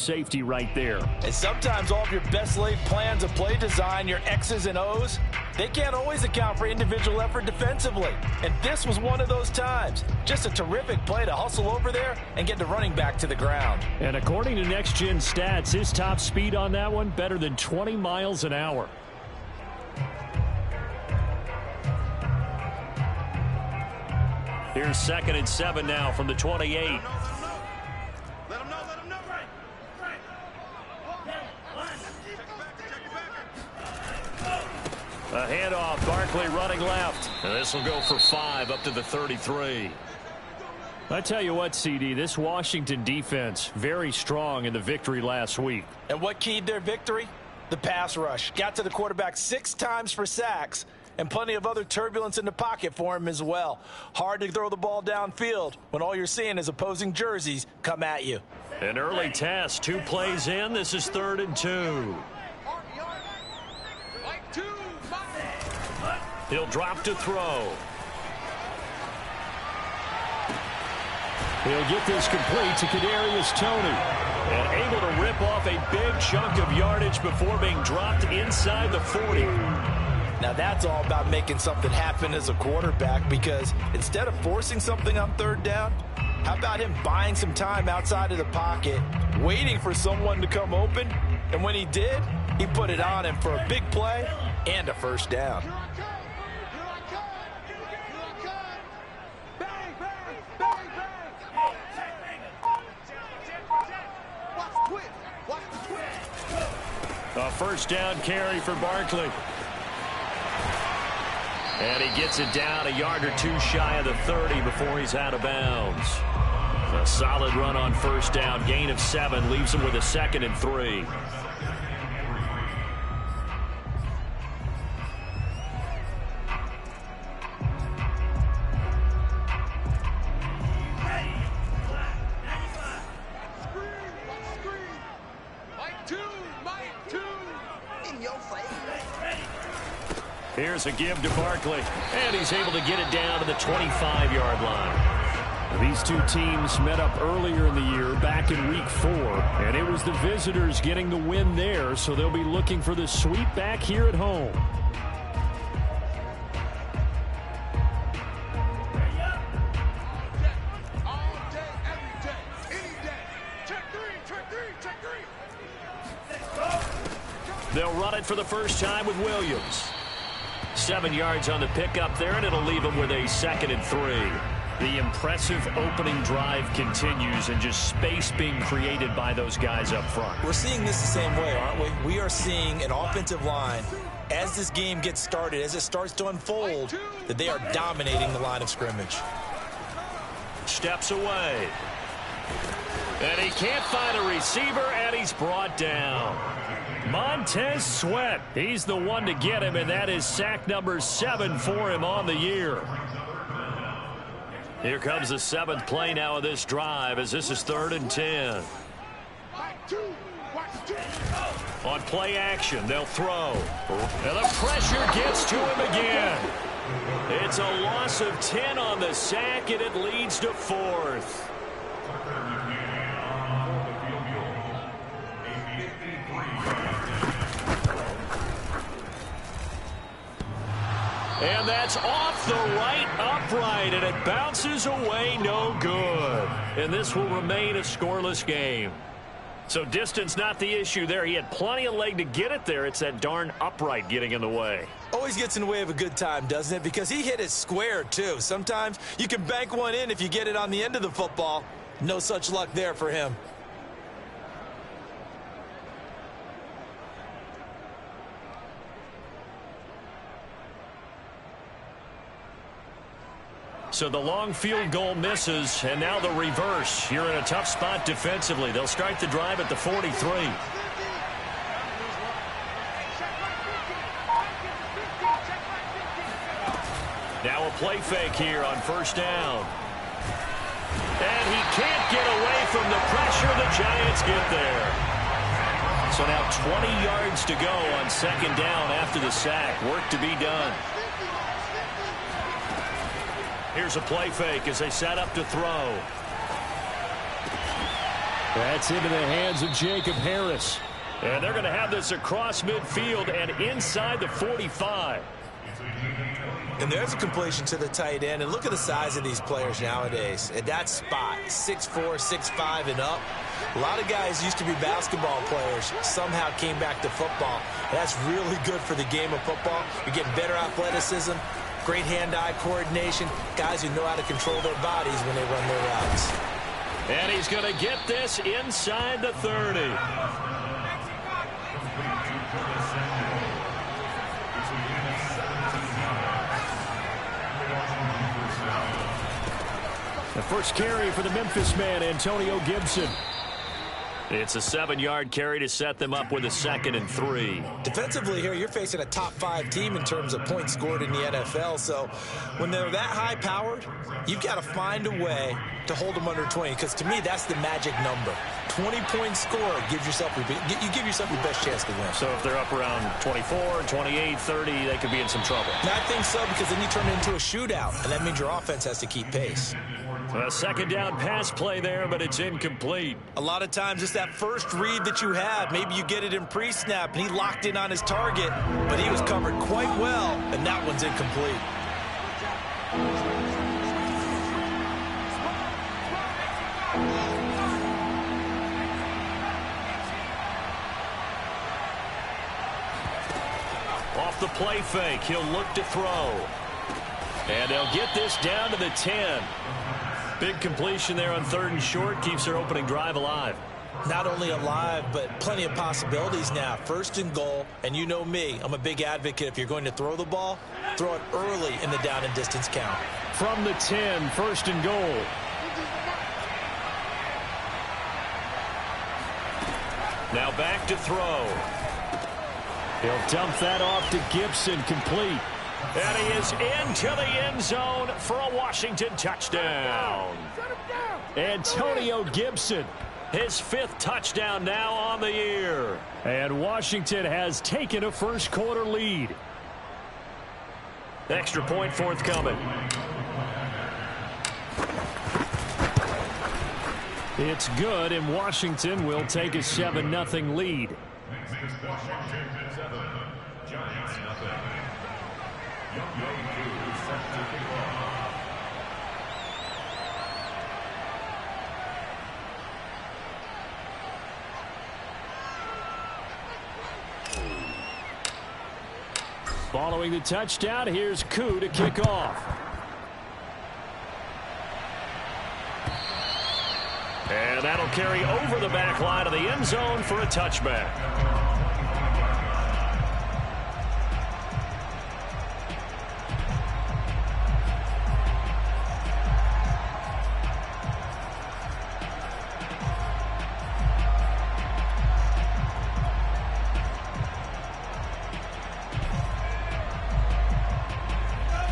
Safety right there. And sometimes all of your best laid plans of play design, your X's and O's, they can't always account for individual effort defensively. And this was one of those times. Just a terrific play to hustle over there and get the running back to the ground. And according to Next Gen Stats, his top speed on that one, better than 20 miles an hour. Here's 2nd and 7 now from the 28. A handoff, Barkley running left. And this will go for 5 up to the 33. I tell you what, CD, this Washington defense, very strong in the victory last week. And what keyed their victory? The pass rush. Got to the quarterback 6 times for sacks, and plenty of other turbulence in the pocket for him as well. Hard to throw the ball downfield when all you're seeing is opposing jerseys come at you. An early test, 2 plays in. This is 3rd and 2. He'll drop to throw. He'll get this complete to Kadarius Toney. And able to rip off a big chunk of yardage before being dropped inside the 40. Now that's all about making something happen as a quarterback, because instead of forcing something on 3rd down, how about him buying some time outside of the pocket, waiting for someone to come open, and when he did, he put it on him for a big play and a 1st down. A 1st down carry for Barkley. And he gets it down a yard or 2 shy of the 30 before he's out of bounds. A solid run on 1st down. Gain of 7 leaves him with a 2nd and 3. Here's a give to Barkley, and he's able to get it down to the 25-yard line. These two teams met up earlier in the year, back in Week 4, and it was the visitors getting the win there, so they'll be looking for the sweep back here at home. They'll run it for the first time with Williams. 7 yards on the pickup there, and it'll leave them with a 2nd and 3. The impressive opening drive continues, and just space being created by those guys up front. We're seeing this the same way, aren't we? We are seeing an offensive line, as this game gets started, as it starts to unfold, that they are dominating the line of scrimmage. Steps away. And he can't find a receiver, and he's brought down. Montez Sweat, he's the one to get him, and that is sack number 7 for him on the year. Here comes the 7th play now of this drive, as this is 3rd and 10. On play action, they'll throw. And the pressure gets to him again. It's a loss of 10 on the sack, and it leads to 4th. And that's off the right upright, and it bounces away, no good. And this will remain a scoreless game. So distance not the issue there. He had plenty of leg to get it there. It's that darn upright getting in the way. Always gets in the way of a good time, doesn't it? Because he hit it square, too. Sometimes you can bank one in if you get it on the end of the football. No such luck there for him. So the long field goal misses, and now the reverse. You're in a tough spot defensively. They'll start the drive at the 43. Now a play fake here on 1st down. And he can't get away from the pressure. The Giants get there. So now 20 yards to go on 2nd down after the sack. Work to be done. Here's a play fake as they set up to throw. That's into the hands of Jacob Harris. And they're going to have this across midfield and inside the 45. And there's a completion to the tight end. And look at the size of these players nowadays. At that spot, 6'4", 6'5", and up. A lot of guys used to be basketball players, somehow came back to football. And that's really good for the game of football. You're getting better athleticism, great hand-eye coordination, guys who know how to control their bodies when they run their routes. And he's going to get this inside the 30. The first carry for the Memphis man, Antonio Gibson. It's a 7-yard carry to set them up with a 2nd and 3. Defensively here, you're facing a top-5 team in terms of points scored in the NFL. So when they're that high-powered, you've got to find a way to hold them under 20. Because to me, that's the magic number. 20-point score gives yourself your best chance to win. So if they're up around 24, 28, 30, they could be in some trouble. And I think so, because then you turn it into a shootout, and that means your offense has to keep pace. A 2nd down pass play there, but it's incomplete. A lot of times it's that first read that you have. Maybe you get it in pre-snap, and he locked in on his target, but he was covered quite well, and that one's incomplete. Off the play fake, he'll look to throw. And they'll get this down to the 10. Big completion there on 3rd and short. Keeps their opening drive alive. Not only alive, but plenty of possibilities now. 1st and goal, and you know me. I'm a big advocate. If you're going to throw the ball, throw it early in the down and distance count. From the 10, 1st and goal. Now back to throw. He'll dump that off to Gibson, complete. And he is into the end zone for a Washington touchdown. Antonio Gibson, his 5th touchdown now on the year. And Washington has taken a first-quarter lead. Extra point forthcoming. It's good, and Washington will take a 7-0 lead. Following the touchdown, here's Koo to kick off. And that'll carry over the back line of the end zone for a touchback.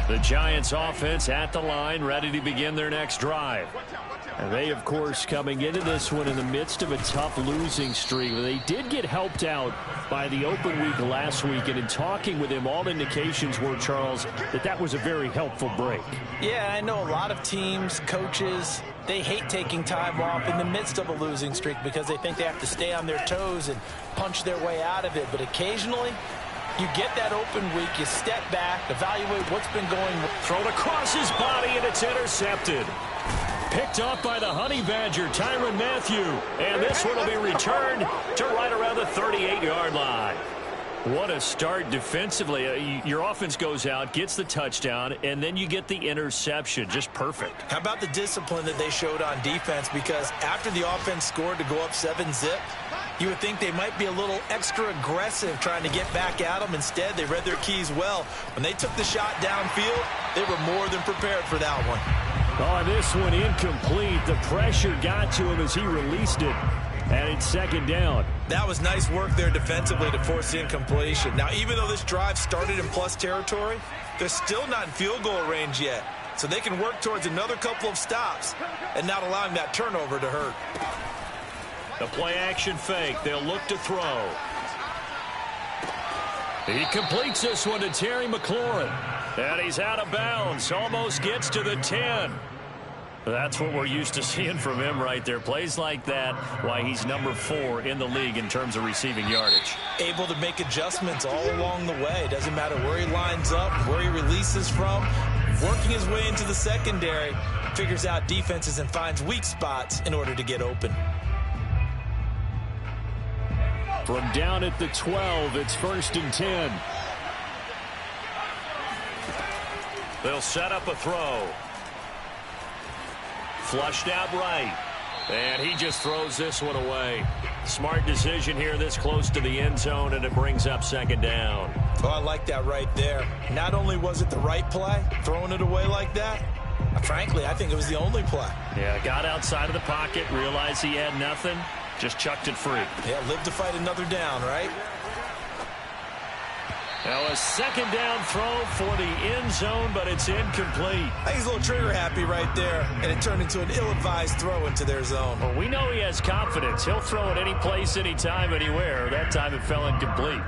The Giants offense at the line, ready to begin their next drive. And they, of course, coming into this one in the midst of a tough losing streak. They did get helped out by the open week last week, and in talking with him, all indications were, Charles, that was a very helpful break. Yeah, I know a lot of teams, coaches, they hate taking time off in the midst of a losing streak because they think they have to stay on their toes and punch their way out of it. But occasionally, you get that open week, you step back, evaluate what's been going. Thrown across his body, and it's intercepted. Picked off by the Honey Badger, Tyrann Mathieu. And this one will be returned to right around the 38-yard line. What a start defensively. Your offense goes out, gets the touchdown, and then you get the interception. Just perfect. How about the discipline that they showed on defense? Because after the offense scored to go up 7-zip, you would think they might be a little extra aggressive trying to get back at them. Instead, they read their keys well. When they took the shot downfield, they were more than prepared for that one. Oh, this one incomplete. The pressure got to him as he released it. And it's 2nd down. That was nice work there defensively to force the incompletion. Now, even though this drive started in plus territory, they're still not in field goal range yet. So they can work towards another couple of stops and not allowing that turnover to hurt. The play action fake. They'll look to throw. He completes this one to Terry McLaurin. And he's out of bounds. Almost gets to the 10. That's what we're used to seeing from him right there. Plays like that, why he's number 4 in the league in terms of receiving yardage. Able to make adjustments all along the way. Doesn't matter where he lines up, where he releases from. Working his way into the secondary, figures out defenses and finds weak spots in order to get open. From down at the 12, it's 1st and 10. They'll set up a throw. Flushed out right. And he just throws this one away. Smart decision here this close to the end zone, and it brings up 2nd down. Oh, I like that right there. Not only was it the right play, throwing it away like that, frankly, I think it was the only play. Yeah, got outside of the pocket, realized he had nothing, just chucked it free. Yeah, live to fight another down, right? Now a 2nd down throw for the end zone, but it's incomplete. I think he's a little trigger happy right there, and it turned into an ill-advised throw into their zone. Well, we know he has confidence. He'll throw it any place, anytime, anywhere. That time it fell incomplete.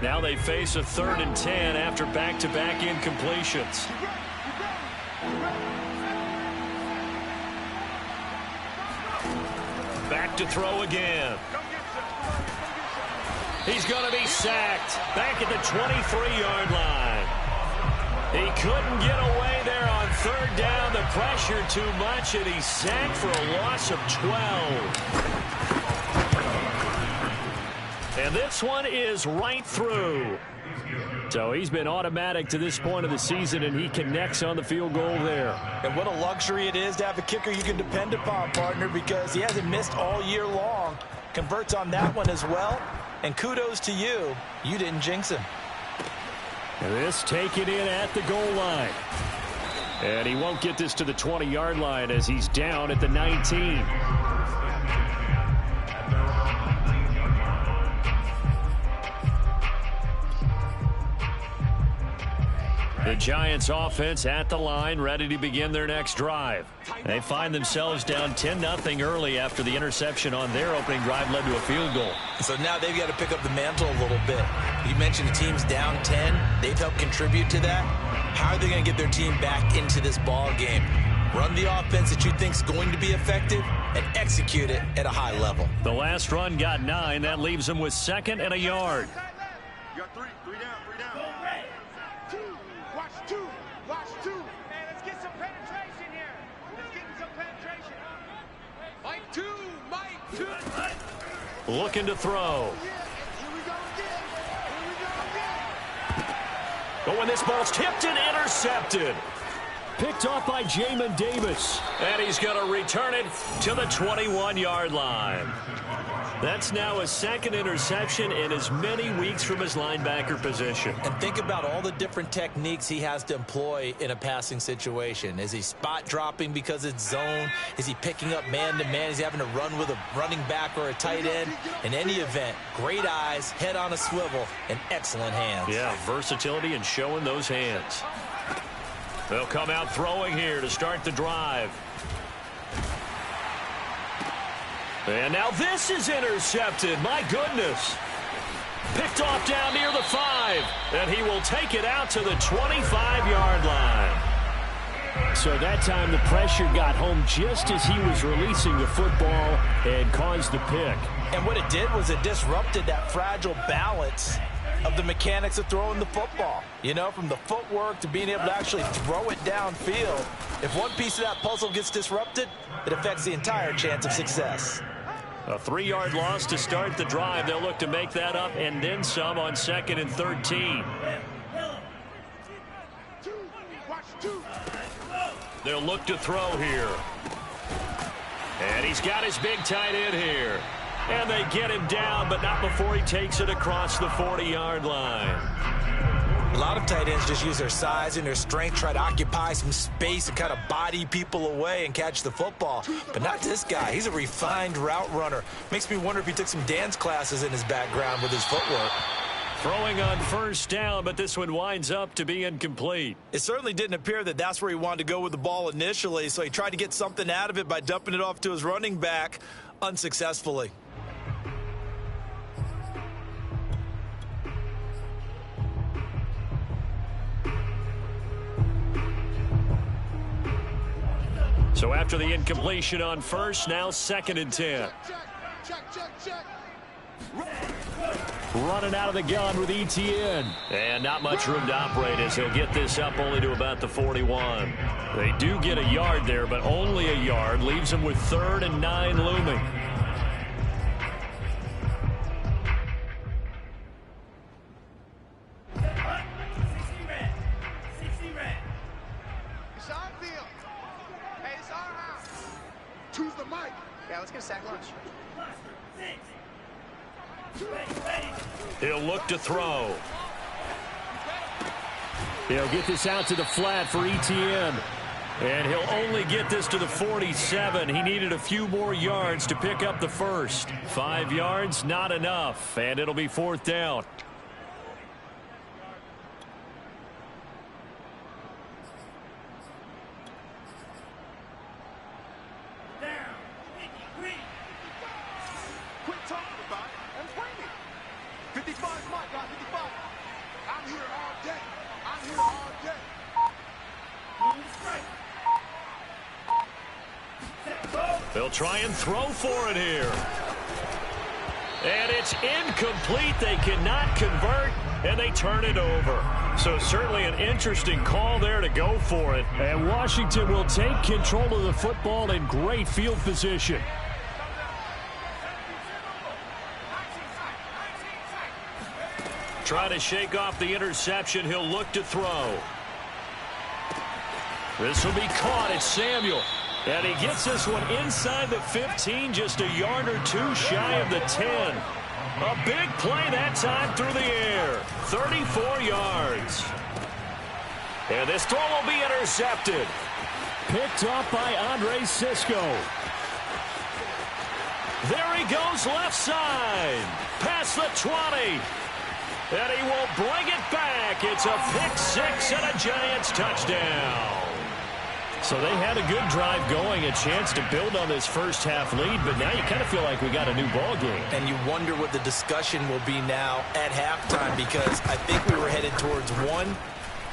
Now they face a 3rd and 10 after back-to-back incompletions. Back to throw again. He's going to be sacked back at the 23-yard line. He couldn't get away there on 3rd down. The pressure too much, and he's sacked for a loss of 12. And this one is right through. So he's been automatic to this point of the season, and he connects on the field goal there. And what a luxury it is to have a kicker you can depend upon, partner, because he hasn't missed all year long. Converts on that one as well. And kudos to you. You didn't jinx him. And this taken in at the goal line. And he won't get this to the 20-yard line as he's down at the 19. The Giants offense at the line, ready to begin their next drive. They find themselves down 10-0 early after the interception on their opening drive led to a field goal. So now they've got to pick up the mantle a little bit. You mentioned the team's down 10. They've helped contribute to that. How are they going to get their team back into this ball game? Run the offense that you think is going to be effective and execute it at a high level. The last run got 9. That leaves them with 2nd and a yard. You got 3 down. Watch two. Man, let's get some penetration here. Let's get some penetration. Mike 2. Looking to throw. Here we go again. But when this ball's tipped and intercepted. Picked off by Jamin Davis. And he's going to return it to the 21-yard line. That's now a 2nd interception in as many weeks from his linebacker position. And think about all the different techniques he has to employ in a passing situation. Is he spot dropping because it's zone? Is he picking up man-to-man? Is he having to run with a running back or a tight end? In any event, great eyes, head on a swivel, and excellent hands. Yeah, versatility and showing those hands. They'll come out throwing here to start the drive. And now this is intercepted. My goodness. Picked off down near the 5. And he will take it out to the 25-yard line. So that time the pressure got home just as he was releasing the football and caused the pick. And what it did was it disrupted that fragile balance of the mechanics of throwing the football. You know, from the footwork to being able to actually throw it downfield. If one piece of that puzzle gets disrupted, it affects the entire chance of success. A 3-yard loss to start the drive. They'll look to make that up and then some on 2nd and 13. They'll look to throw here. And he's got his big tight end here. And they get him down, but not before he takes it across the 40-yard line. A lot of tight ends just use their size and their strength, try to occupy some space and kind of body people away and catch the football. But not this guy. He's a refined route runner. Makes me wonder if he took some dance classes in his background with his footwork. Throwing on 1st down, but this one winds up to be incomplete. It certainly didn't appear that that's where he wanted to go with the ball initially, so he tried to get something out of it by dumping it off to his running back unsuccessfully. So after the incompletion on first, now 2nd and 10. Check. Running out of the gun with ETN. And not much room to operate as he'll get this up only to about the 41. They do get a yard there, but only a yard. Leaves them with 3rd and 9 looming. It's our field. Hey, it's our house. Choose the mic. Yeah, let's get a sack lunch. He'll look to throw. He'll get this out to the flat for ETN. And he'll only get this to the 47. He needed a few more yards to pick up the first. 5 yards, not enough. And it'll be 4th down. Quit talking about it and bring it. 55 is my guy, 55. I'm here all day. I'm here all day. They'll try and throw for it here. And it's incomplete. They cannot convert, and they turn it over. So certainly an interesting call there to go for it. And Washington will take control of the football in great field position. Try to shake off the interception. He'll look to throw. This will be caught. It's Samuel. And he gets this one inside the 15, just a yard or two shy of the 10. A big play that time through the air. 34 yards. And this throw will be intercepted. Picked off by Andre Sisco. There he goes left side. Past the 20. And he will bring it back. It's a pick six and a Giants touchdown. So they had a good drive going, a chance to build on this first half lead, but now you kind of feel like we got a new ball game. And you wonder what the discussion will be now at halftime, because I think we were headed towards one.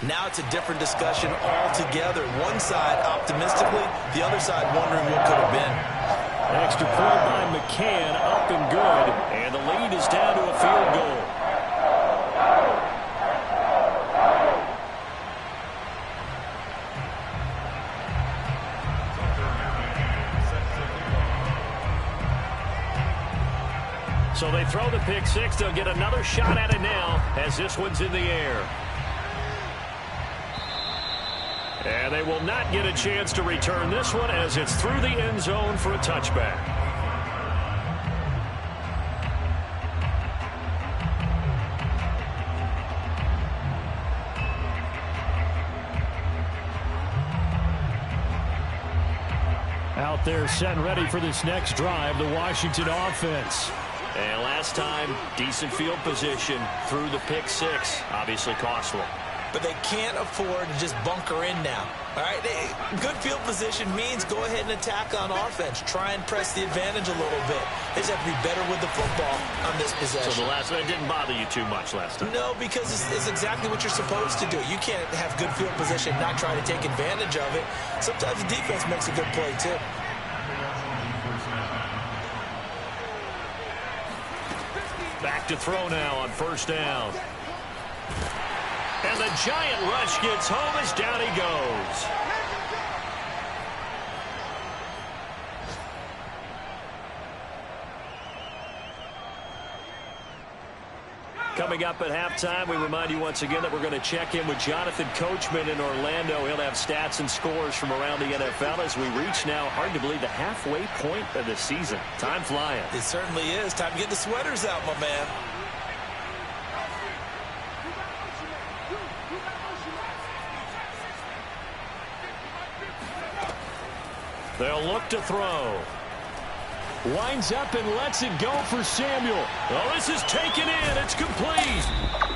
Now it's a different discussion altogether. One side optimistically, the other side wondering what could have been. Extra point by McCann, up and good, and the lead is down to a field goal. So they throw the pick six. They'll get another shot at it now as this one's in the air. And they will not get a chance to return this one as it's through the end zone for a touchback. Out there set and ready for this next drive, the Washington offense. And last time, decent field position through the pick six. Obviously costly. But they can't afford to just bunker in now. All right, good field position means go ahead and attack on offense. Try and press the advantage a little bit. They just have to be better with the football on this possession. So the last one didn't bother you too much last time? No, because it's exactly what you're supposed to do. You can't have good field position and not try to take advantage of it. Sometimes the defense makes a good play, too. Back to throw now on first down. And the giant rush gets home as down he goes. Coming up at halftime, we remind you once again that we're going to check in with Jonathan Coachman in Orlando. He'll have stats and scores from around the NFL as we reach now, hard to believe, the halfway point of the season. Time flying. It certainly is. Time to get the sweaters out, my man. They'll look to throw. Winds up and lets it go for Samuel. Oh, this is taken in. It's complete.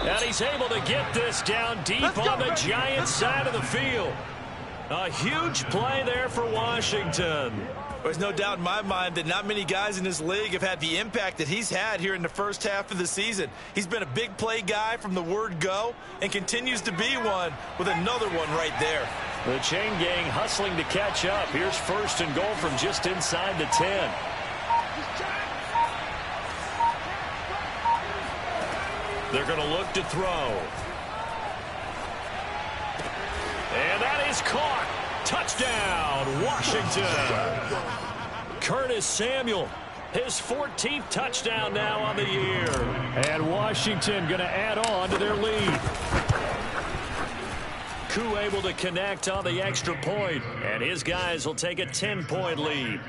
And he's able to get this down deep on the Giants side of the field. A huge play there for Washington. There's no doubt in my mind that not many guys in this league have had the impact that he's had here in the first half of the season. He's been a big play guy from the word go and continues to be one with another one right there. The chain gang hustling to catch up. Here's 1st and goal from just inside the 10. They're going to look to throw. And that is caught. Touchdown, Washington. Curtis Samuel, his 14th touchdown now on the year. And Washington going to add on to their lead. Koo able to connect on the extra point, and his guys will take a 10-point lead.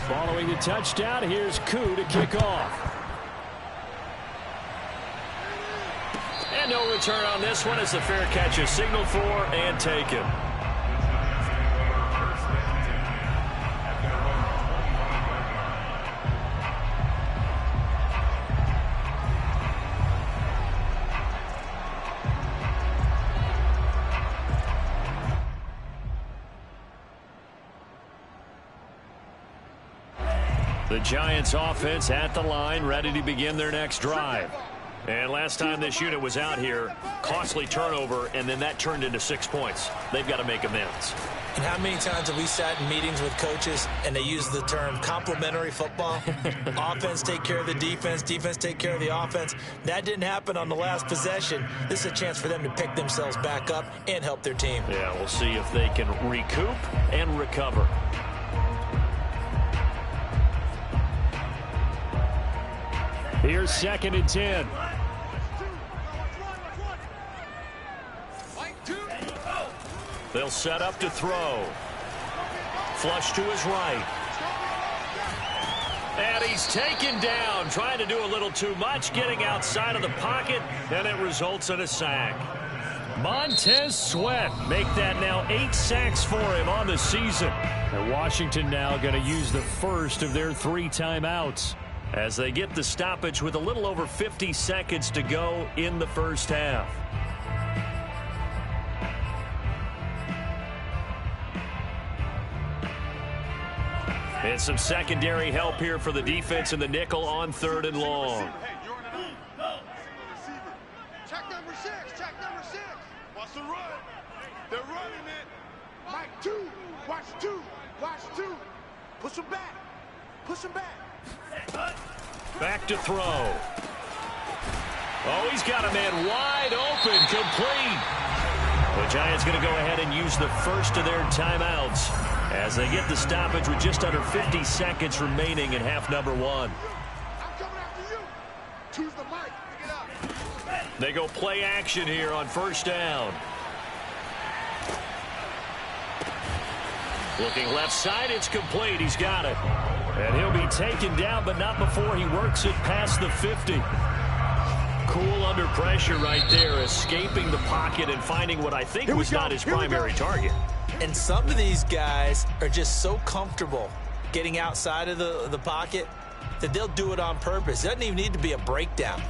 Following the touchdown, here's Koo to kick off. And no return on this one as the fair catch is signaled for and taken. The Giants offense at the line, ready to begin their next drive. And last time this unit was out here, costly turnover, and then that turned into 6 points. They've got to make amends. And how many times have we sat in meetings with coaches and they use the term complementary football? Offense take care of the defense, defense take care of the offense. That didn't happen on the last possession. This is a chance for them to pick themselves back up and help their team. Yeah, we'll see if they can recoup and recover. Here's 2nd and 10. They'll set up to throw. Flush to his right. And he's taken down, trying to do a little too much, getting outside of the pocket, and it results in a sack. Montez Sweat make that now 8 sacks for him on the season. And Washington now going to use the first of their 3 timeouts as they get the stoppage with a little over 50 seconds to go in the first half. And some secondary help here for the defense in the nickel on 3rd and long. Check number 6. Check number 6. Watch the run. They're running it. Mike 2. Watch 2. Watch 2. Push him back. Push him back. Back to throw. Oh, he's got a man wide open, complete. The Giants going to go ahead and use the first of their timeouts as they get the stoppage with just under 50 seconds remaining in half number 1. I'm coming after you. Choose the mic. Pick it up. They go play action here on 1st down. Looking left side, it's complete. He's got it. And he'll be taken down, but not before he works it past the 50. Cool under pressure right there, escaping the pocket and finding what I think was not his primary target. And some of these guys are just so comfortable getting outside of the pocket that they'll do it on purpose. It doesn't even need to be a breakdown.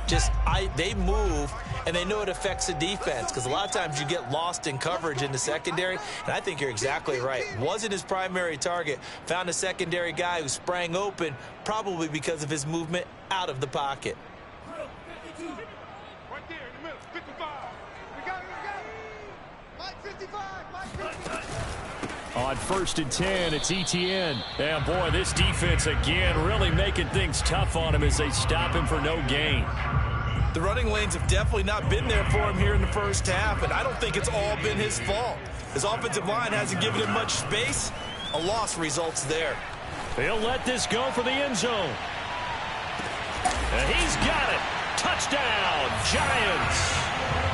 They move, and they know it affects the defense because a lot of times you get lost in coverage in the secondary, and I think you're exactly right. Wasn't his primary target. Found a secondary guy who sprang open, probably because of his movement out of the pocket. Right there in the middle. 55. We got it. Mike 55. Mike 55. On 1st and 10, it's Etienne. And boy, this defense again really making things tough on him as they stop him for no gain. The running lanes have definitely not been there for him here in the first half, and I don't think it's all been his fault. His offensive line hasn't given him much space. A loss results there. He'll let this go for the end zone. And he's got it. Touchdown, Giants.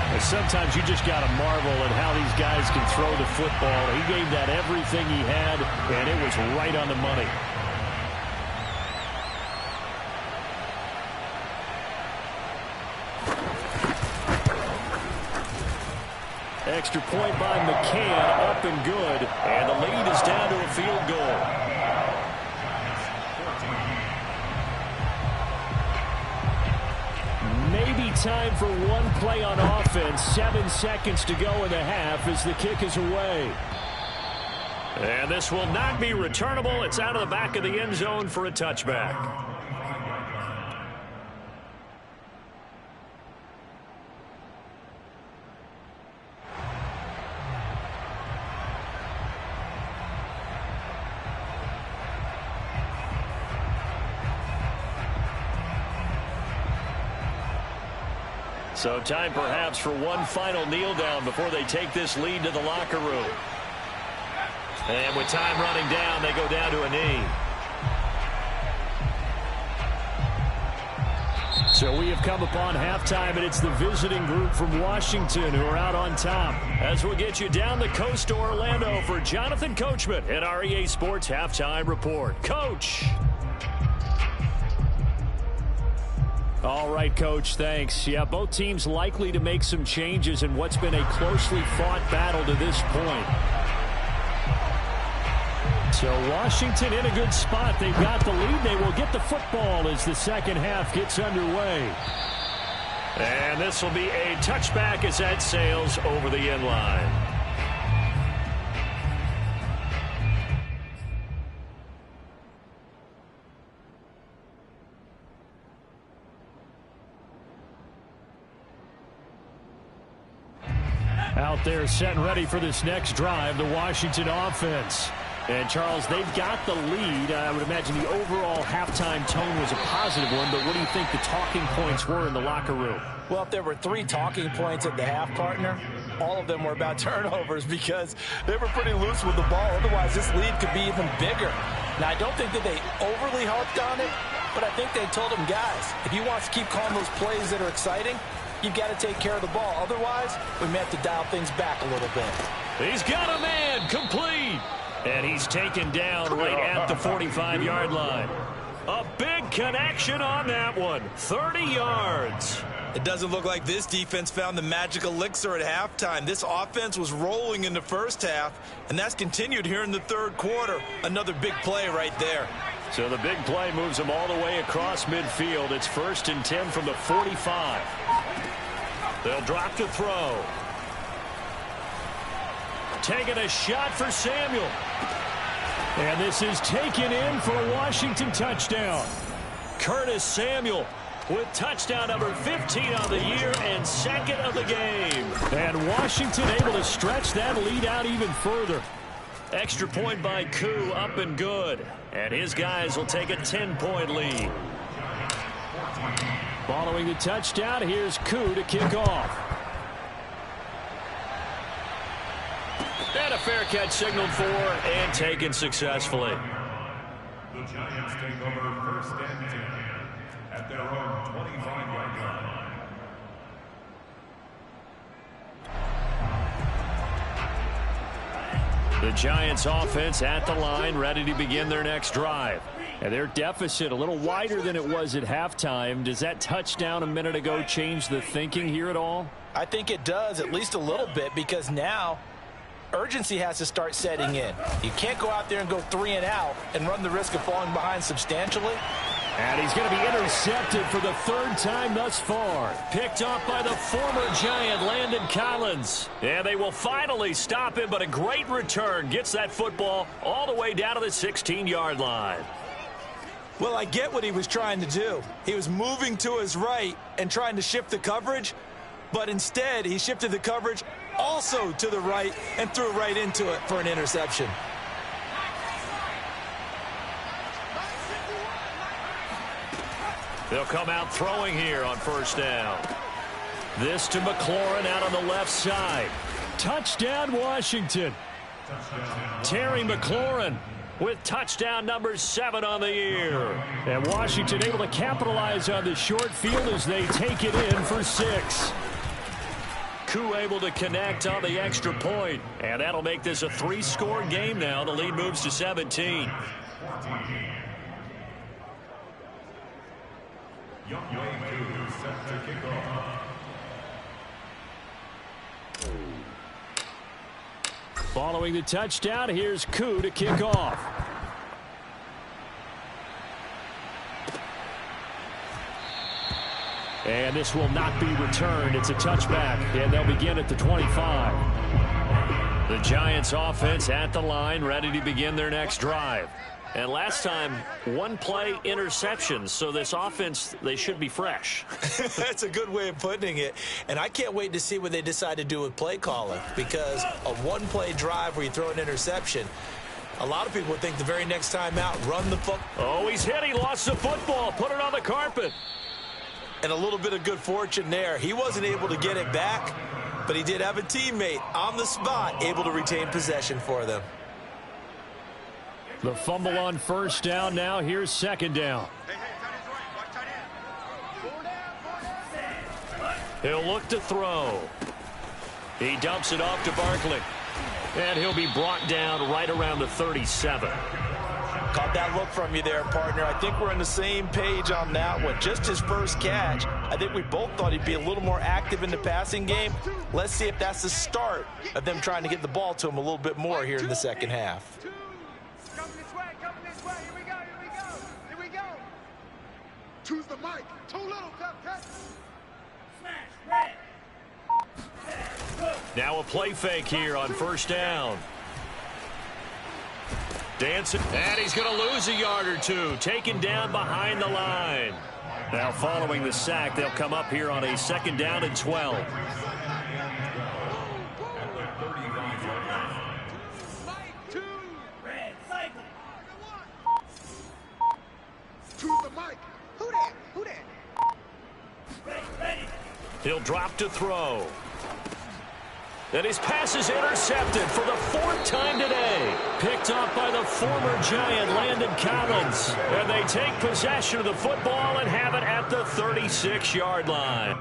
And sometimes you just got to marvel at how these guys can throw the football. He gave that everything he had, and it was right on the money. Extra point by McCann, up and good. And the lead is down to a field goal. Maybe time for one play on offense. 7 seconds to go in the half as the kick is away. And this will not be returnable. It's out of the back of the end zone for a touchback. So time perhaps for one final kneel down before they take this lead to the locker room. And with time running down, they go down to a knee. So we have come upon halftime, and it's the visiting group from Washington who are out on top. As we'll get you down the coast to Orlando for Jonathan Coachman at our EA Sports Halftime Report. Coach. All right, Coach, thanks. Yeah, both teams likely to make some changes in what's been a closely fought battle to this point. So Washington in a good spot. They've got the lead. They will get the football as the second half gets underway. And this will be a touchback as that sails over the end line. Out there set and ready for this next drive, the Washington offense. And, Charles, they've got the lead. I would imagine the overall halftime tone was a positive one, but what do you think the talking points were in the locker room? Well, if there were 3 talking points at the half, partner, all of them were about turnovers because they were pretty loose with the ball. Otherwise, this lead could be even bigger. Now, I don't think that they overly harped on it, but I think they told them, guys, if you want to keep calling those plays that are exciting, you've got to take care of the ball. Otherwise, we may have to dial things back a little bit. He's got a man complete. And he's taken down right at the 45-yard line. A big connection on that one. 30 yards. It doesn't look like this defense found the magic elixir at halftime. This offense was rolling in the first half, and that's continued here in the third quarter. Another big play right there. So the big play moves them all the way across midfield. It's 1st and 10 from the 45. They'll drop to throw. Taking a shot for Samuel. And this is taken in for a Washington touchdown. Curtis Samuel with touchdown number 15 on the year and 2nd of the game. And Washington able to stretch that lead out even further. Extra point by Koo, up and good. And his guys will take a 10-point lead. Following the touchdown, here's Koo to kick off. And a fair catch signaled for and taken successfully. The Giants take over 1st and 10 at their own 25-yard line. The Giants offense at the line, ready to begin their next drive. And their deficit a little wider than it was at halftime. Does that touchdown a minute ago change the thinking here at all? I think it does, at least a little bit, because now urgency has to start setting in. You can't go out there and go 3 and out and run the risk of falling behind substantially. And he's going to be intercepted for the 3rd time thus far. Picked off by the former Giant, Landon Collins. And they will finally stop him, but a great return. Gets that football all the way down to the 16-yard line. Well, I get what he was trying to do. He was moving to his right and trying to shift the coverage, but instead he shifted the coverage also to the right and threw right into it for an interception. They'll come out throwing here on 1st down. This to McLaurin out on the left side. Touchdown, Washington. Terry McLaurin with touchdown number 7 on the year. And Washington able to capitalize on the short field as they take it in for 6. Koo able to connect on the extra point. And that'll make this a 3-score game now. The lead moves to 17. Following the touchdown, here's Koo to kick off. And this will not be returned. It's a touchback, and they'll begin at the 25. The Giants offense at the line, ready to begin their next drive. And last time, 1-play interceptions, so this offense, they should be fresh. That's a good way of putting it. And I can't wait to see what they decide to do with play calling, because a 1-play drive where you throw an interception, a lot of people would think the very next time out, run the football. Oh, he's hit. He lost the football. Put it on the carpet. And a little bit of good fortune there. He wasn't able to get it back, but he did have a teammate on the spot able to retain possession for them. The fumble on first down now. Here's second down. He'll look to throw. He dumps it off to Barkley. And he'll be brought down right around the 37. Caught that look from you there, partner. I think we're on the same page on that one. Just his first catch. I think we both thought he'd be a little more active in the passing game. Let's see if that's the start of them trying to get the ball to him a little bit more here in the second half. Coming this way, here we go, here we go. Choose the mic, too little, cut. Now a play fake here on first down. Dancing, and he's going to lose a yard or two. Taken down behind the line. Now following the sack, they'll come up here on a second down and 12. Choose the mic. Who that? He'll drop to throw. And his pass is intercepted for the fourth time today. Picked off by the former Giant, Landon Collins. And they take possession of the football and have it at the 36-yard line.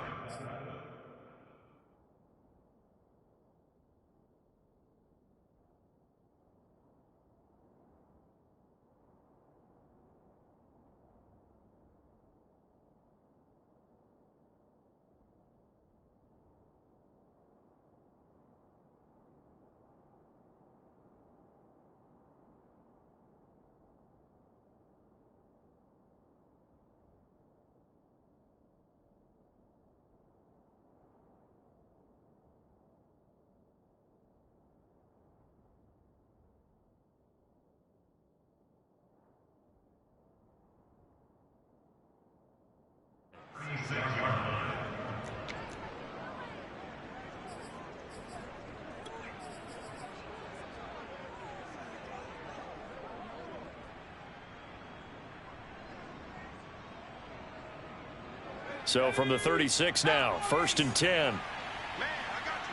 So from the 36 now, first and 10. Man, I got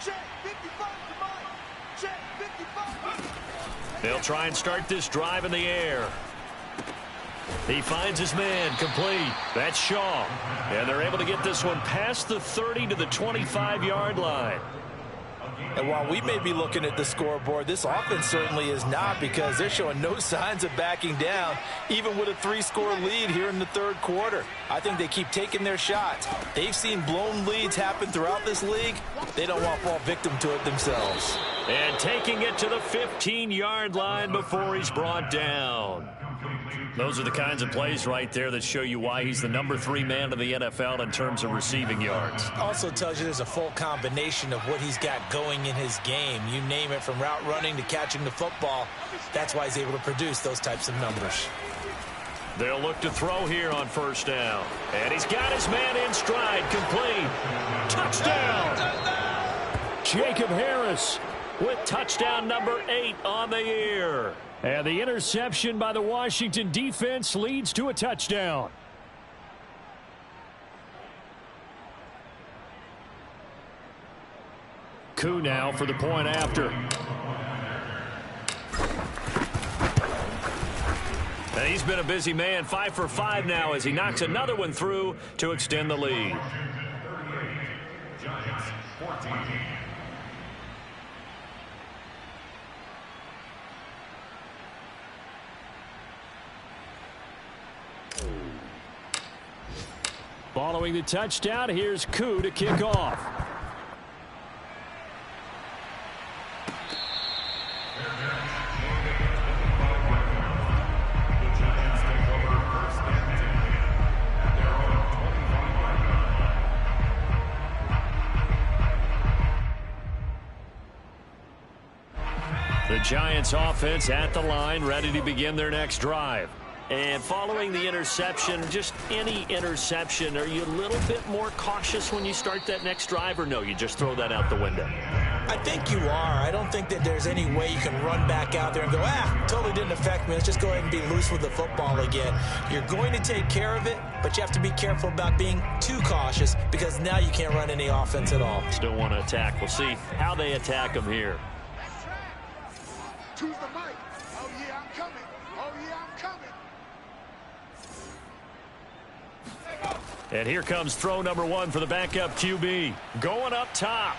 you. Check 55 to mine. Check 55. They'll try and start this drive in the air. He finds his man, complete. That's Shaw. And they're able to get this one past the 30 to the 25-yard line. And while we may be looking at the scoreboard, this offense certainly is not, because they're showing no signs of backing down, even with a 3-score lead here in the third quarter. I think they keep taking their shots. They've seen blown leads happen throughout this league. They don't want to fall victim to it themselves. And taking it to the 15-yard line before he's brought down. Those are the kinds of plays right there that show you why he's the number 3 man in the NFL in terms of receiving yards. Also tells you there's a full combination of what he's got going in his game. You name it, from route running to catching the football. That's why he's able to produce those types of numbers. They'll look to throw here on first down. And he's got his man in stride, complete. Touchdown! Jacob Harris with touchdown number 8 on the year. And the interception by the Washington defense leads to a touchdown. Koo now for the point after. And he's been a busy man, 5 for 5 now as he knocks another one through to extend the lead. Giants 14. Following the touchdown, here's Koo to kick off. The Giants take over first and 10 at their own 25-yard line. The Giants offense at the line, ready to begin their next drive. And following the interception, just any interception, are you a little bit more cautious when you start that next drive, or no, you just throw that out the window? I think you are. I don't think that there's any way you can run back out there and go, totally didn't affect me. Let's just go ahead and be loose with the football again. You're going to take care of it, but you have to be careful about being too cautious because now you can't run any offense at all. Still want to attack. We'll see how they attack him here. Choose the mic. Oh, yeah, I'm coming. Oh, yeah, I'm coming. And here comes throw number 1 for the backup QB. Going up top.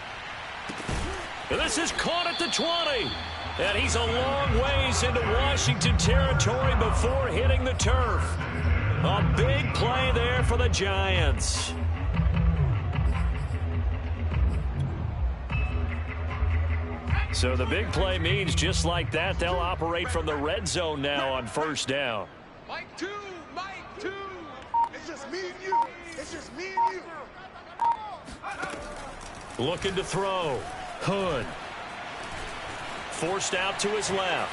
And this is caught at the 20. And he's a long ways into Washington territory before hitting the turf. A big play there for the Giants. So the big play means just like that, they'll operate from the red zone now on first down. Mike 2, Mike 2. It's just me and you. It's just me and you. Looking to throw. Hood. Forced out to his left.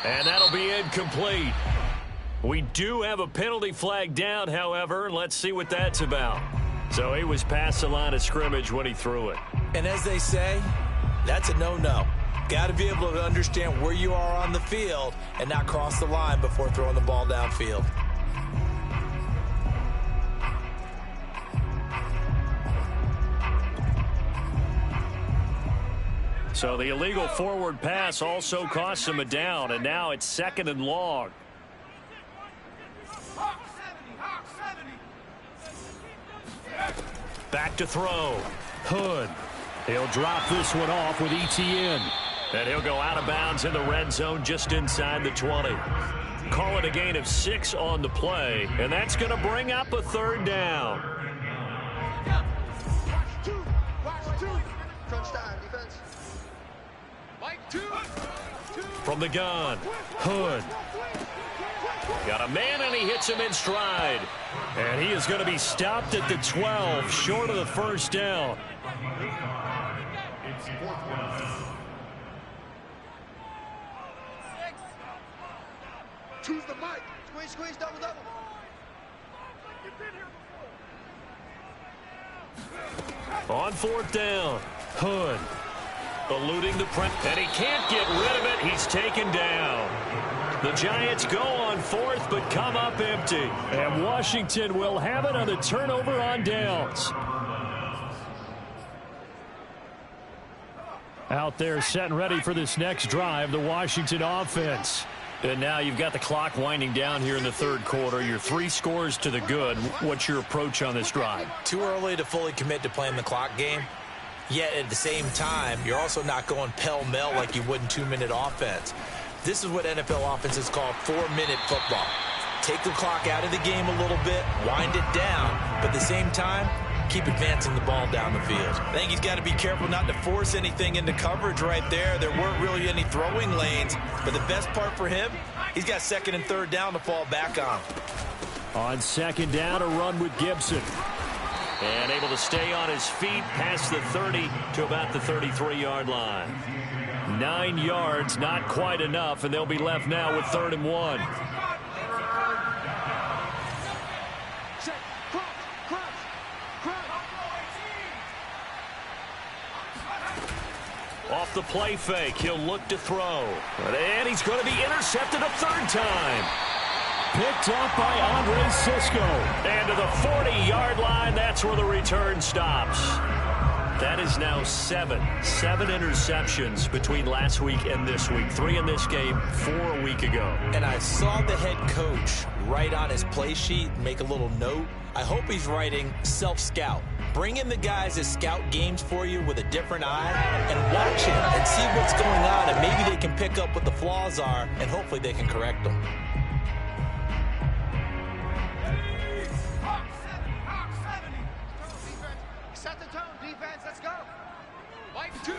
And that'll be incomplete. We do have a penalty flag down, however. Let's see what that's about. So he was past the line of scrimmage when he threw it. And as they say, that's a no-no. Got to be able to understand where you are on the field and not cross the line before throwing the ball downfield. So the illegal forward pass also cost him a down, and now it's 2nd and long. Back to throw. Hood. He'll drop this one off with ETN. And he'll go out of bounds in the red zone just inside the 20. Call it a gain of 6 on the play, and that's going to bring up a 3rd down. Watch 2. Crunch time, defense. Mike 2. From the gun, Hood. Got a man, and he hits him in stride. And he is going to be stopped at the 12, short of the first down. It's 4th down. Choose the mic. Squeeze, double. On 4th down, Hood. Eluding the press, and he can't get rid of it. He's taken down. The Giants go on 4th, but come up empty. And Washington will have it on the turnover on downs. Out there set and ready for this next drive, the Washington offense. And now you've got the clock winding down here in the 3rd quarter. You're 3 scores to the good. What's your approach on this drive? Too early to fully commit to playing the clock game. Yet at the same time, you're also not going pell-mell like you would in 2-minute offense. This is what NFL offenses call 4-minute football. Take the clock out of the game a little bit, wind it down, but at the same time, keep advancing the ball down the field. I think he's got to be careful not to force anything into coverage right there. There weren't really any throwing lanes, but the best part for him, he's got 2nd and 3rd down to fall back on. On 2nd down, a run with Gibson. And able to stay on his feet past the 30 to about the 33-yard line. 9 yards, not quite enough, and they'll be left now with 3rd and 1. Off the play fake, he'll look to throw. And he's going to be intercepted a 3rd time. Picked up by Andre Sisco. And to the 40-yard line, that's where the return stops. That is now 7 interceptions between last week and this week. 3 in this game, 4 a week ago. And I saw the head coach write on his play sheet, make a little note. I hope he's writing self-scout. Bring in the guys that scout games for you with a different eye and watch him and see what's going on, and maybe they can pick up what the flaws are, and hopefully they can correct them. Set the tone, defense. Let's go. Mike 2.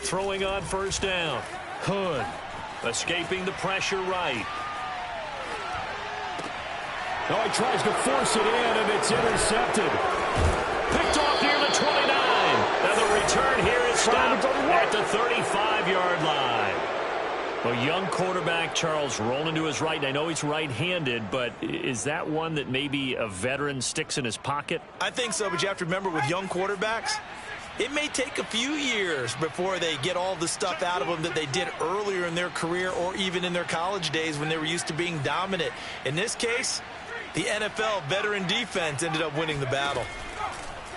Throwing on 1st down. Hood escaping the pressure right. Oh, he tries to force it in, and it's intercepted. Picked off near the 29. And the return here is stopped at the 35-yard line. A young quarterback, Charles, rolling to his right. I know he's right-handed, but is that one that maybe a veteran sticks in his pocket? I think so, but you have to remember with young quarterbacks, It may take a few years before they get all the stuff out of them that they did earlier in their career or even in their college days when they were used to being dominant. In this case, the NFL veteran defense ended up winning the battle.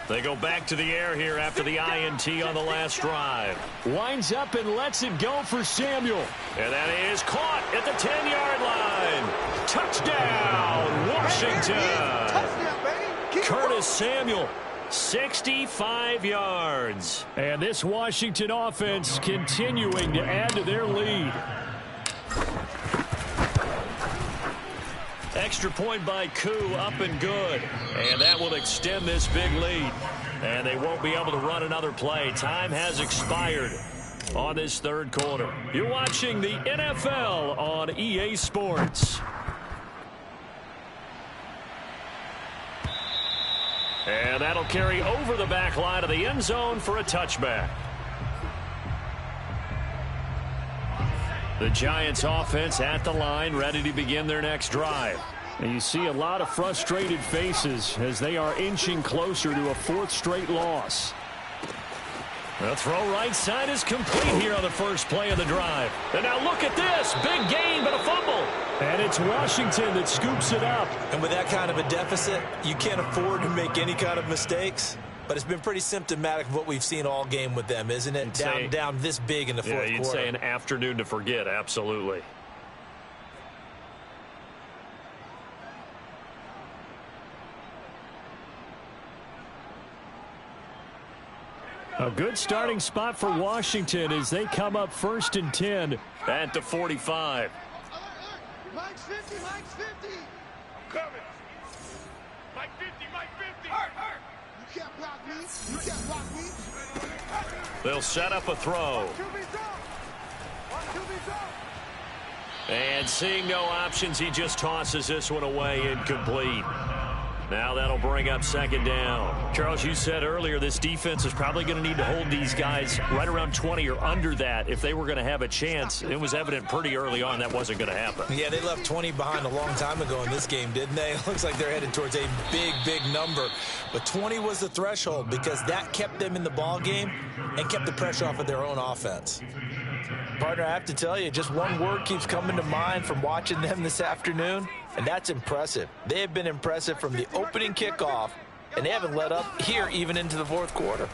They go back to the air here after the INT on the last drive. Winds up and lets it go for Samuel. And that is caught at the 10-yard line. Touchdown, Washington. Touchdown, baby. Curtis Samuel, 65 yards. And this Washington offense continuing to add to their lead. Extra point by Koo, up and good. And that will extend this big lead. And they won't be able to run another play. Time has expired on this third quarter. You're watching the NFL on EA Sports. And that'll carry over the back line of the end zone for a touchback. The Giants offense at the line, ready to begin their next drive. And you see a lot of frustrated faces as they are inching closer to a fourth straight loss. The throw right side is complete here on the first play of the drive. And now look at this. Big gain, but a fumble. And it's Washington that scoops it up. And with that kind of a deficit, you can't afford to make any kind of mistakes. But it's been pretty symptomatic of what we've seen all game with them, isn't it? Down this big in the fourth quarter. Yeah, you'd say an afternoon to forget, absolutely. A good starting spot for Washington as they come up 1st and 10 at the 45. Mike's 50, Mike's 50. I'm coming. Mike 50, Mike 50. You can't block me. You can't block me. They'll set up a throw. And seeing no options, he just tosses this one away, incomplete. Now that'll bring up 2nd down. Charles, you said earlier this defense is probably going to need to hold these guys right around 20 or under that if they were going to have a chance. It was evident pretty early on that wasn't going to happen. Yeah, they left 20 behind a long time ago in this game, didn't they? It looks like they're headed towards a big, big number. But 20 was the threshold because that kept them in the ball game and kept the pressure off of their own offense. Partner, I have to tell you, just one word keeps coming to mind from watching them this afternoon, and that's impressive. They have been impressive from the opening kickoff, and they haven't let up here even into the fourth quarter.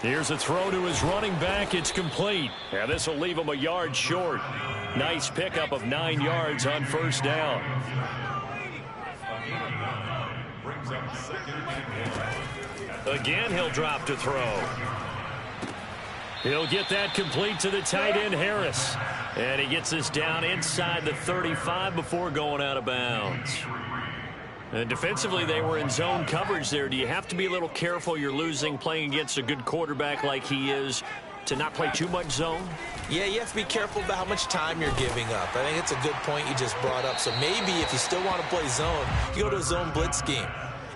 Here's a throw to his running back. It's complete. And this will leave him a yard short. Nice pickup of 9 yards on 1st down. Again, he'll drop to throw. He'll get that complete to the tight end, Harris. And he gets this down inside the 35 before going out of bounds. And defensively, they were in zone coverage there. Do you have to be a little careful? You're losing, playing against a good quarterback like he is, to not play too much zone? Yeah, you have to be careful about how much time you're giving up. I think it's a good point you just brought up. So maybe if you still want to play zone, you go to a zone blitz scheme.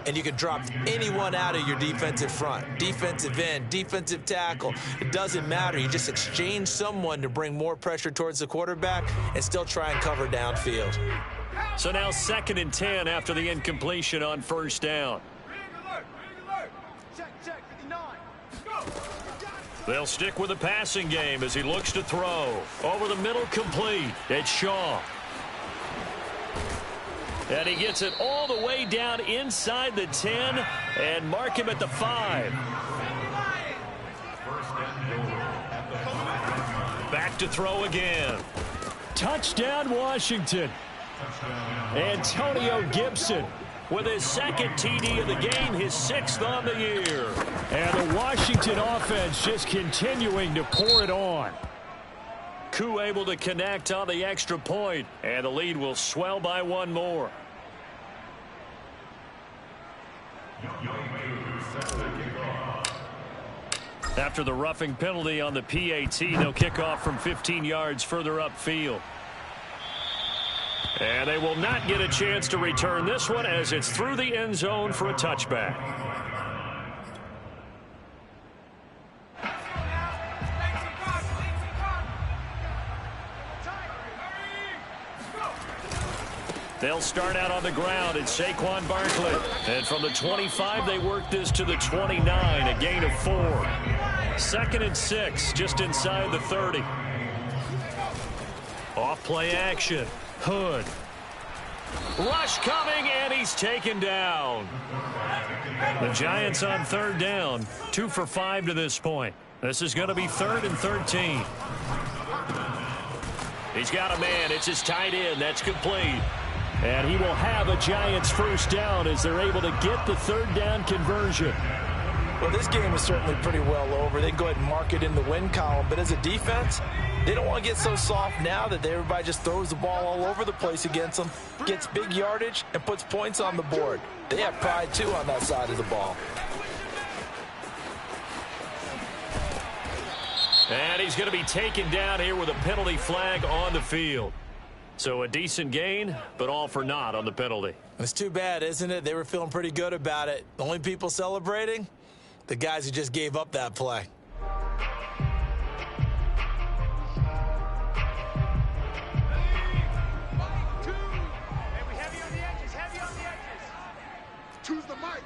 And you can drop anyone out of your defensive front. Defensive end, defensive tackle. It doesn't matter. You just exchange someone to bring more pressure towards the quarterback and still try and cover downfield. So now 2nd and 10 after the incompletion on 1st down. Check, 59. Go. They'll stick with the passing game as he looks to throw. Over the middle, complete. It's Shaw. And he gets it all the way down inside the 10 and mark him at the 5. Back to throw again. Touchdown, Washington. Antonio Gibson with his 2nd TD of the game, his 6th on the year. And the Washington offense just continuing to pour it on. Koo able to connect on the extra point, and the lead will swell by 1 more. After the roughing penalty on the PAT, they'll kick off from 15 yards further upfield. And they will not get a chance to return this one as it's through the end zone for a touchback. They'll start out on the ground. It's Saquon Barkley. And from the 25, they work this to the 29, a gain of 4. 2nd and 6, just inside the 30. Off play action. Hood. Rush coming, and he's taken down. The Giants on 3rd down. 2 for 5 to this point. This is going to be 3rd and 13. He's got a man. It's his tight end. That's complete. And he will have a Giants 1st down as they're able to get the 3rd down conversion. Well, this game is certainly pretty well over. They can go ahead and mark it in the win column. But as a defense, they don't want to get so soft now that everybody just throws the ball all over the place against them, gets big yardage, and puts points on the board. They have pride, too, on that side of the ball. And he's going to be taken down here with a penalty flag on the field. So a decent gain, but all for naught on the penalty. It's too bad, isn't it? They were feeling pretty good about it. The only people celebrating? The guys who just gave up that play. Choose the mic.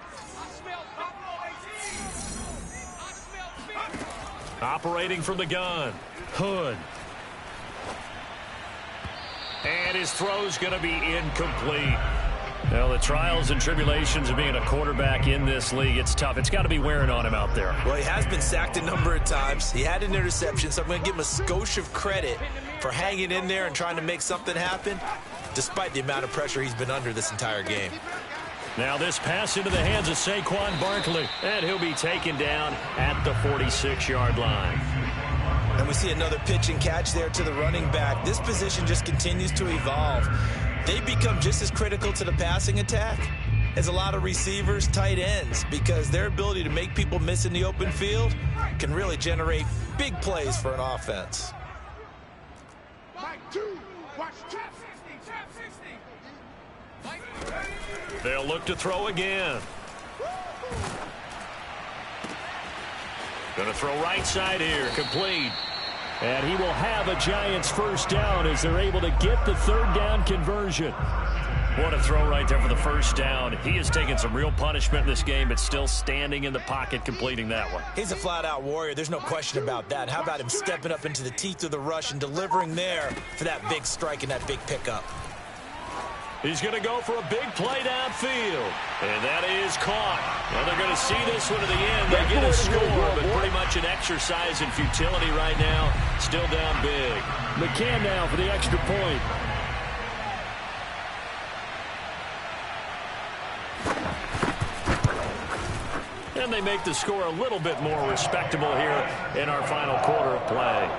Operating from the gun. Hood. And his throw's going to be incomplete. Well, the trials and tribulations of being a quarterback in this league, it's tough. It's got to be wearing on him out there. Well, he has been sacked a number of times. He had an interception, so I'm going to give him a skosh of credit for hanging in there and trying to make something happen, despite the amount of pressure he's been under this entire game. Now this pass into the hands of Saquon Barkley, and he'll be taken down at the 46-yard line. And we see another pitch and catch there to the running back. This position just continues to evolve. They become just as critical to the passing attack as a lot of receivers, tight ends, because their ability to make people miss in the open field can really generate big plays for an offense. Mike 2, watch 2. They'll look to throw again. Going to throw right side here, complete. And he will have a Giants 1st down as they're able to get the 3rd down conversion. What a throw right there for the 1st down. He has taken some real punishment in this game, but still standing in the pocket completing that one. He's a flat-out warrior. There's no question about that. How about him stepping up into the teeth of the rush and delivering there for that big strike and that big pickup? He's going to go for a big play downfield. And that is caught. Well, they're going to see this one to the end. They get a score, but pretty much an exercise in futility right now. Still down big. McCann now for the extra point. And they make the score a little bit more respectable here in our final quarter of play.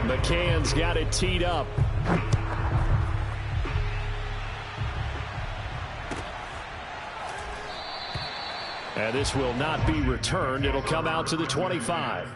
McCann's got it teed up. And this will not be returned. It'll come out to the 25.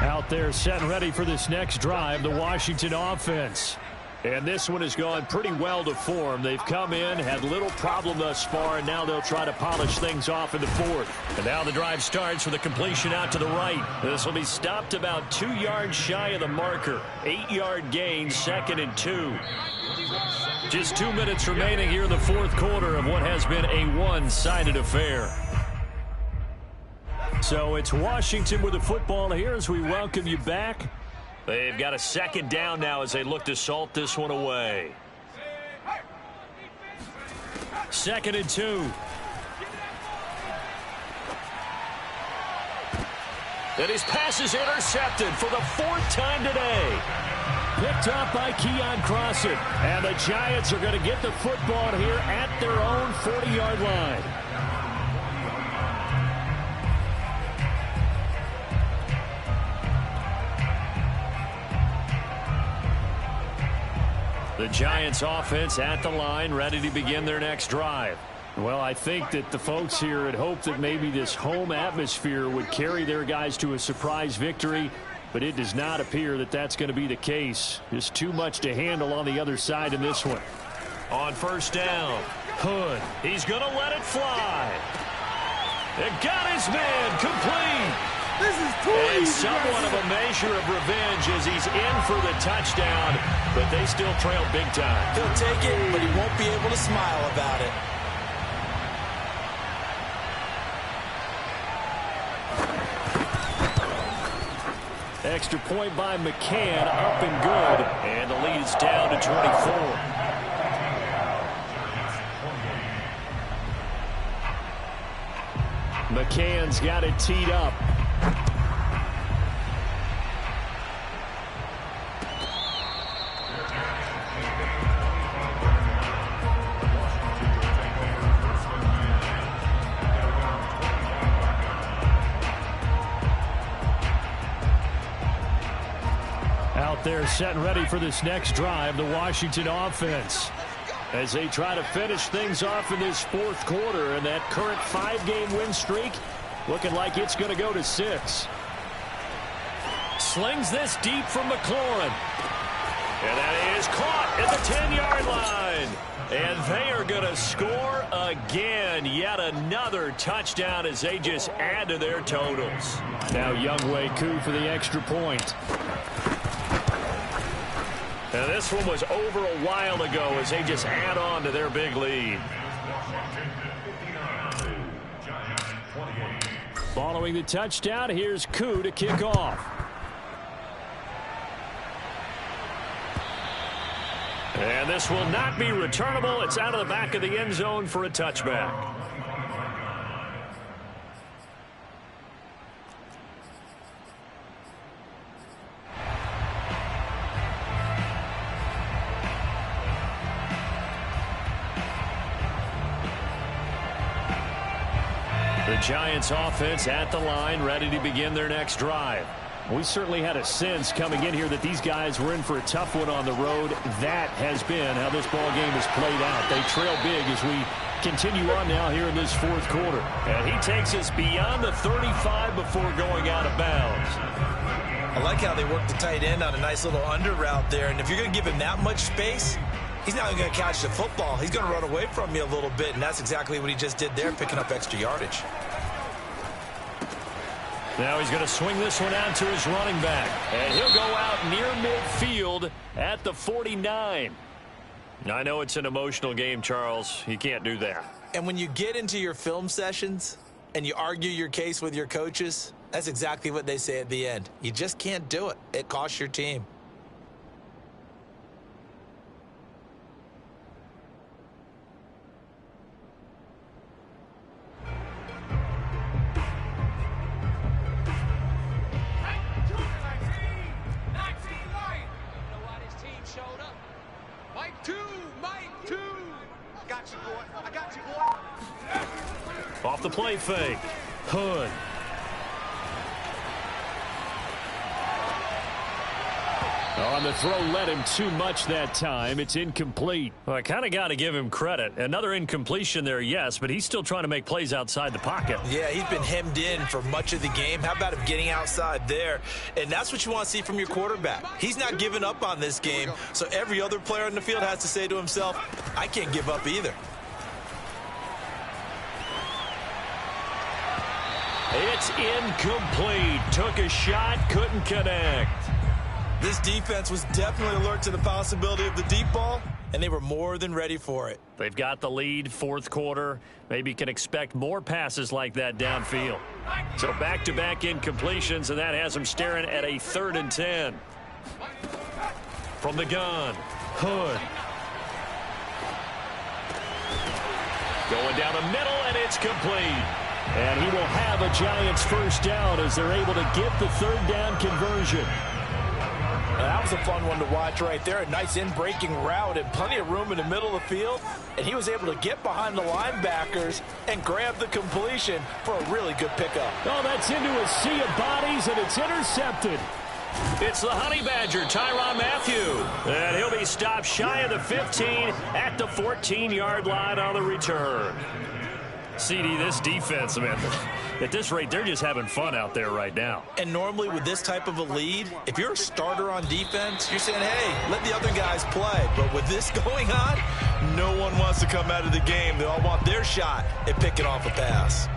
Out there set and ready for this next drive, the Washington offense. And this one has gone pretty well to form. They've come in, had little problem thus far, and now they'll try to polish things off in the 4th. And now the drive starts with a completion out to the right. This will be stopped about 2 yards shy of the marker. 8-yard gain, 2nd and 2. Just 2 minutes remaining here in the 4th quarter of what has been a one-sided affair. So it's Washington with the football here as we welcome you back. They've got a 2nd down now as they look to salt this one away. 2nd and 2. And his pass is intercepted for the 4th time today. Picked up by Keon Crossan. And the Giants are going to get the football here at their own 40-yard line. The Giants offense at the line, ready to begin their next drive. Well, I think that the folks here had hoped that maybe this home atmosphere would carry their guys to a surprise victory, but it does not appear that that's going to be the case. There's too much to handle on the other side in this one. On first down, Hood. He's going to let it fly. It got his man complete. This is too and easy. Somewhat of a measure of revenge as he's in for the touchdown, but they still trail big time. He'll take it, but he won't be able to smile about it. Extra point by McCann, up and good, and the lead is down to 24. McCann's got it teed up. Out there set and ready for this next drive, the Washington offense, as they try to finish things off in this fourth quarter, and that current 5-game win streak looking like it's going to go to 6. Slings this deep from McLaurin. And that is caught at the 10-yard line. And they are going to score again. Yet another touchdown as they just add to their totals. Now Younghoe Koo for the extra point. And this one was over a while ago as they just add on to their big lead. Following the touchdown, here's Koo to kick off. And this will not be returnable. It's out of the back of the end zone for a touchback. The Giants offense at the line, ready to begin their next drive. We certainly had a sense coming in here that these guys were in for a tough one on the road. That has been how this ball game has played out. They trail big as we continue on now here in this fourth quarter. And he takes us beyond the 35 before going out of bounds. I like how they work the tight end on a nice little under route there. And if you're going to give him that much space, he's not going to catch the football. He's going to run away from you a little bit, and that's exactly what he just did there, picking up extra yardage. Now he's going to swing this one out to his running back. And he'll go out near midfield at the 49. I know it's an emotional game, Charles. You can't do that. And when you get into your film sessions and you argue your case with your coaches, that's exactly what they say at the end. You just can't do it. It costs your team. Off the play fake. Hood. On the throw, led him too much that time. It's incomplete. Well, I kind of got to give him credit. Another incompletion there, yes, but he's still trying to make plays outside the pocket. Yeah, he's been hemmed in for much of the game. How about him getting outside there? And that's what you want to see from your quarterback. He's not giving up on this game, so every other player on the field has to say to himself, I can't give up either. It's incomplete. Took a shot, couldn't connect. This defense was definitely alert to the possibility of the deep ball, and they were more than ready for it. They've got the lead, fourth quarter. Maybe can expect more passes like that downfield. So back-to-back incompletions, and that has them staring at a 3rd and 10. From the gun, Hood. Going down the middle, and it's complete. And he will have a Giants first down as they're able to get the 3rd down conversion. That was a fun one to watch right there. A nice in-breaking route and plenty of room in the middle of the field. And he was able to get behind the linebackers and grab the completion for a really good pickup. Oh, that's into a sea of bodies, and it's intercepted. It's the Honey Badger, Tyrann Mathieu. And he'll be stopped shy of the 15 at the 14-yard line on the return. CD, this defense, man, at this rate, they're just having fun out there right now. And normally with this type of a lead, if you're a starter on defense, you're saying, hey, let the other guys play. But with this going on, no one wants to come out of the game. They all want their shot at picking off a pass.